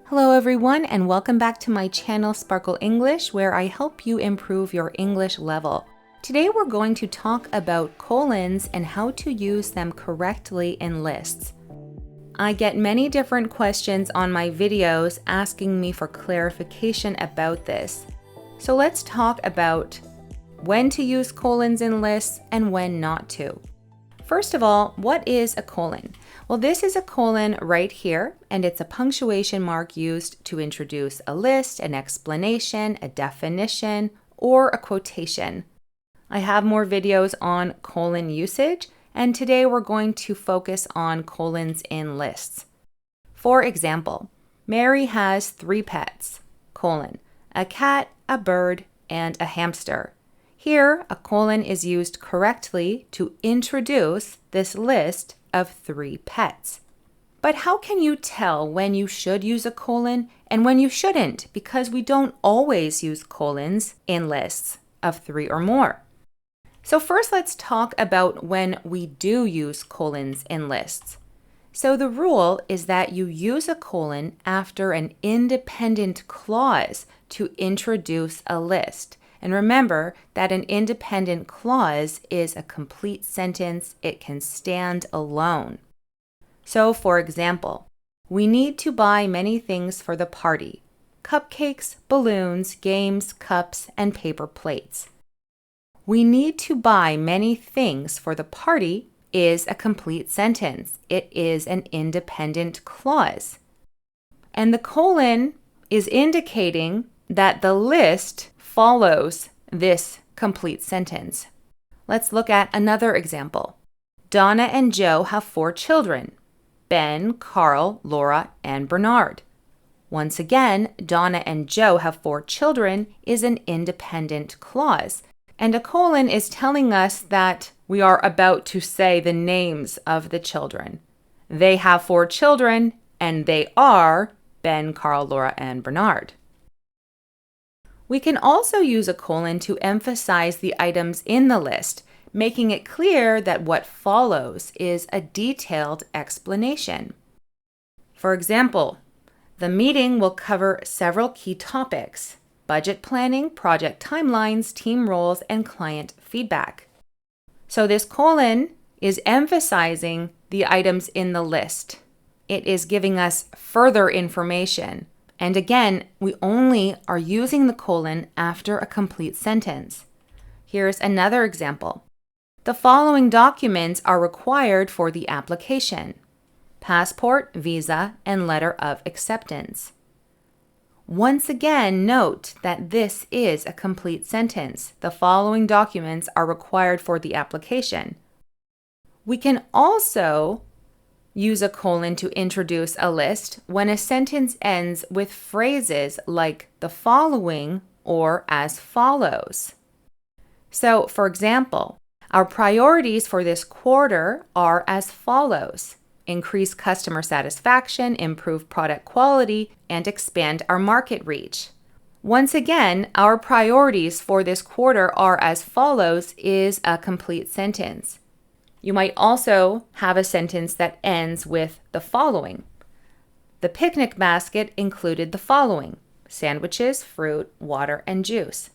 Hello everyone, and welcome back to my channel Sparkle English, where I help you improve your English level. Today we're going to talk about colons and how to use them correctly in lists. I get many different questions on my videos asking me for clarification about this. So let's talk about when to use colons in lists and when not to. First of all, what is a colon? Well, this is a colon right here, and it's a punctuation mark used to introduce a list, an explanation, a definition, or a quotation. I have more videos on colon usage, and today we're going to focus on colons in lists. For example, Mary has 3 pets, colon, a cat, a bird, and a hamster. Here, a colon is used correctly to introduce this list of 3 pets. But how can you tell when you should use a colon and when you shouldn't? Because we don't always use colons in lists of 3 or more. So first, let's talk about when we do use colons in lists. So the rule is that you use a colon after an independent clause to introduce a list. And remember that an independent clause is a complete sentence. It can stand alone. So, for example, we need to buy many things for the party: cupcakes, balloons, games, cups, and paper plates. We need to buy many things for the party is a complete sentence. It is an independent clause. And the colon is indicating that the list follows this complete sentence. Let's look at another example. Donna and Joe have 4 children: Ben, Carl, Laura, and Bernard. Once again, Donna and Joe have 4 children is an independent clause, and a colon is telling us that we are about to say the names of the children. They have 4 children, and they are Ben, Carl, Laura, and Bernard. We can also use a colon to emphasize the items in the list, making it clear that what follows is a detailed explanation. For example, the meeting will cover several key topics: budget planning, project timelines, team roles, and client feedback. So this colon is emphasizing the items in the list. It is giving us further information. And again, we only are using the colon after a complete sentence. Here's another example. The following documents are required for the application: passport, visa, and letter of acceptance. Once again, note that this is a complete sentence. The following documents are required for the application. We can also use a colon to introduce a list when a sentence ends with phrases like the following or as follows. So, for example, our priorities for this quarter are as follows: increase customer satisfaction, improve product quality, and expand our market reach. Once again, our priorities for this quarter are as follows is a complete sentence. You might also have a sentence that ends with the following. The picnic basket included the following: sandwiches, fruit, water, and juice.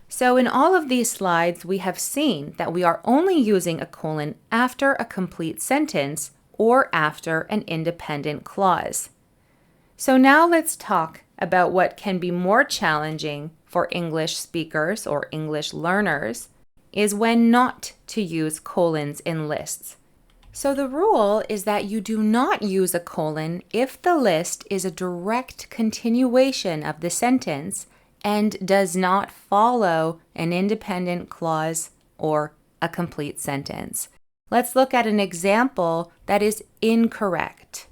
So in all of these slides, we have seen that we are only using a colon after a complete sentence or after an independent clause. So now let's talk about what can be more challenging for English speakers or English learners is when not to use colons in lists. So the rule is that you do not use a colon if the list is a direct continuation of the sentence and does not follow an independent clause or a complete sentence. Let's look at an example that is incorrect.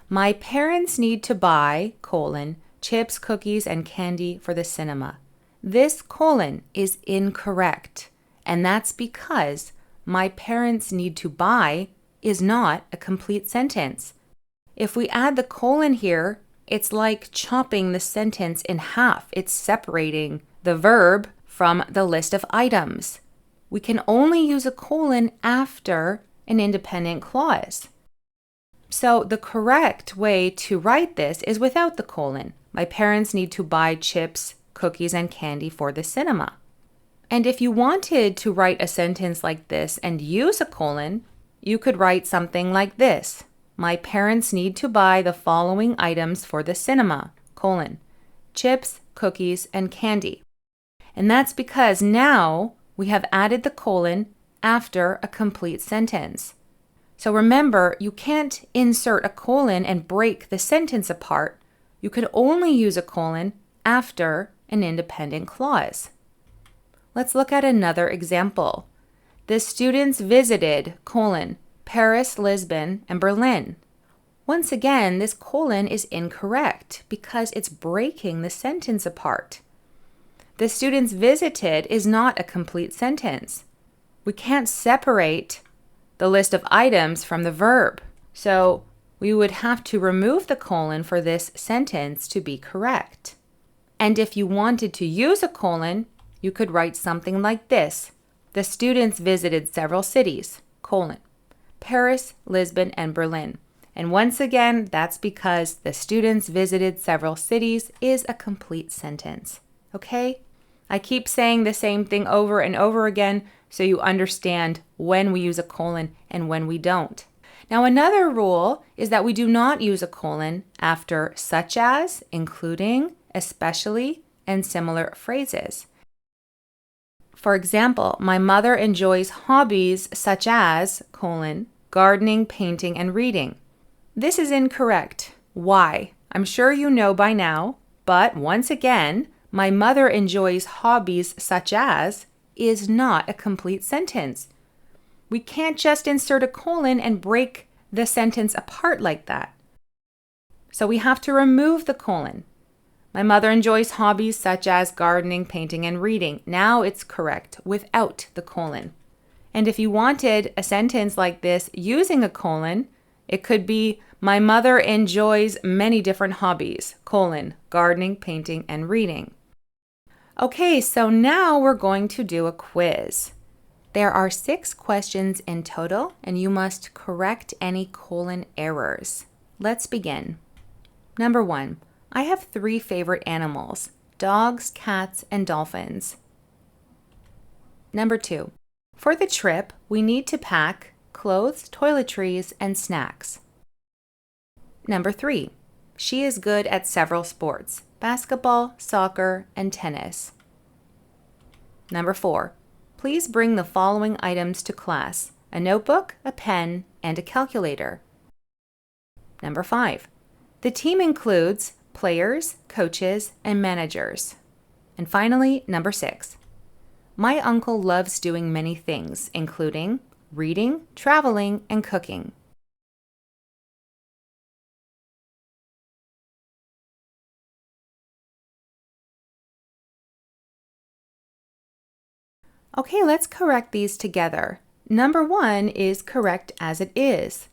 My parents need to buy, chips, cookies, and candy for the cinema. This colon is incorrect, and that's because my parents need to buy is not a complete sentence. If we add the colon here, it's like chopping the sentence in half. It's separating the verb from the list of items. We can only use a colon after an independent clause. So the correct way to write this is without the colon. My parents need to buy chips, cookies, and candy for the cinema. And if you wanted to write a sentence like this and use a colon, you could write something like this. My parents need to buy the following items for the cinema, colon, chips, cookies, and candy. And that's because now we have added the colon after a complete sentence. So remember, you can't insert a colon and break the sentence apart. You can only use a colon after an independent clause. Let's look at another example. The students visited, colon, Paris, Lisbon, and Berlin. Once again, this colon is incorrect because it's breaking the sentence apart. The students visited is not a complete sentence. We can't separate the list of items from the verb. So we would have to remove the colon for this sentence to be correct. And if you wanted to use a colon, you could write something like this. The students visited several cities, colon, Paris, Lisbon, and Berlin. And once again, that's because the students visited several cities is a complete sentence. Okay? I keep saying the same thing over and over again so you understand when we use a colon and when we don't. Now, another rule is that we do not use a colon after such as, including, especially, and similar phrases. For example, my mother enjoys hobbies such as, colon, gardening, painting, and reading. This is incorrect. Why? I'm sure you know by now, but once again, my mother enjoys hobbies such as is not a complete sentence. We can't just insert a colon and break the sentence apart like that. So we have to remove the colon. My mother enjoys hobbies such as gardening, painting, and reading. Now it's correct without the colon. And if you wanted a sentence like this using a colon, it could be, my mother enjoys many different hobbies, colon, gardening, painting, and reading. Okay, so now we're going to do a quiz. There are 6 questions in total, and you must correct any colon errors. Let's begin. Number 1. I have 3 favorite animals, dogs, cats, and dolphins. Number 2. For the trip, we need to pack clothes, toiletries, and snacks. Number 3. She is good at several sports, basketball, soccer, and tennis. Number 4. Please bring the following items to class: a notebook, a pen, and a calculator. Number 5. The team includes players, coaches, and managers. And finally, number 6. My uncle loves doing many things, including reading, traveling, and cooking. Okay, let's correct these together. Number 1 is correct as it is.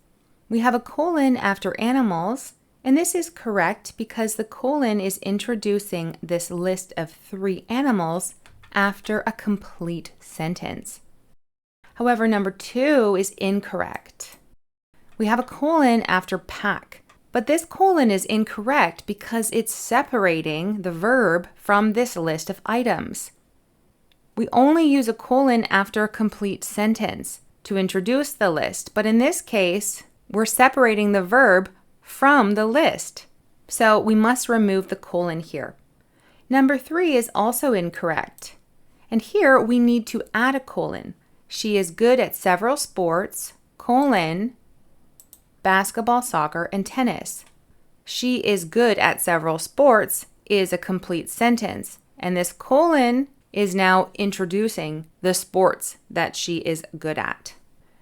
We have a colon after animals, and this is correct because the colon is introducing this list of 3 animals after a complete sentence. However, number 2 is incorrect. We have a colon after pack, but this colon is incorrect because it's separating the verb from this list of items. We only use a colon after a complete sentence to introduce the list, but in this case, we're separating the verb from the list. So we must remove the colon here. Number 3 is also incorrect. And here we need to add a colon. She is good at several sports, colon, basketball, soccer, and tennis. She is good at several sports is a complete sentence, and this colon is now introducing the sports that she is good at.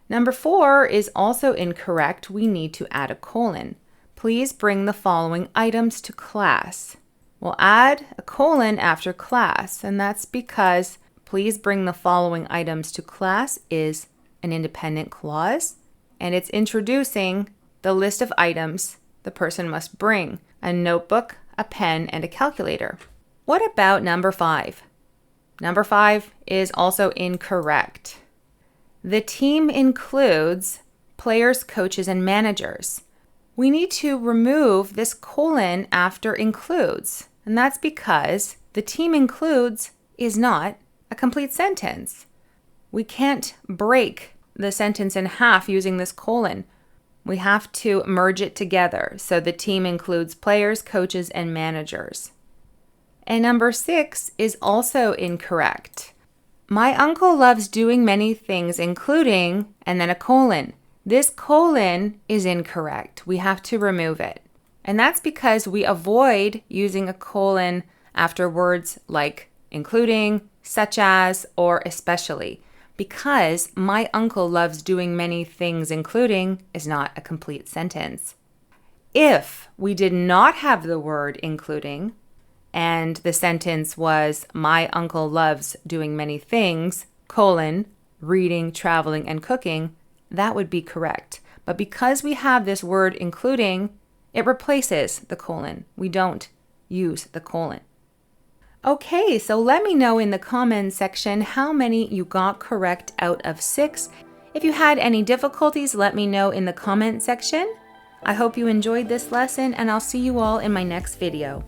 Number 4 is also incorrect. We need to add a colon. Please bring the following items to class. We'll add a colon after class, and that's because please bring the following items to class is an independent clause, and it's introducing the list of items the person must bring: a notebook, a pen, and a calculator. What about number 5? Number 5 is also incorrect. The team includes players, coaches, and managers. we need to remove this colon after includes. And that's because the team includes is not a complete sentence. We can't break the sentence in half using this colon. We have to merge it together. So the team includes players, coaches, and managers. And number 6 is also incorrect. My uncle loves doing many things, including, and then a colon. This colon is incorrect. We have to remove it. And that's because we avoid using a colon after words like including, such as, or especially, because my uncle loves doing many things, including is not a complete sentence. If we did not have the word including, and the sentence was, my uncle loves doing many things, colon, reading, traveling, and cooking, that would be correct. But because we have this word including, it replaces the colon. We don't use the colon. Okay, so let me know in the comments section how many you got correct out of 6. If you had any difficulties, let me know in the comment section. I hope you enjoyed this lesson, and I'll see you all in my next video.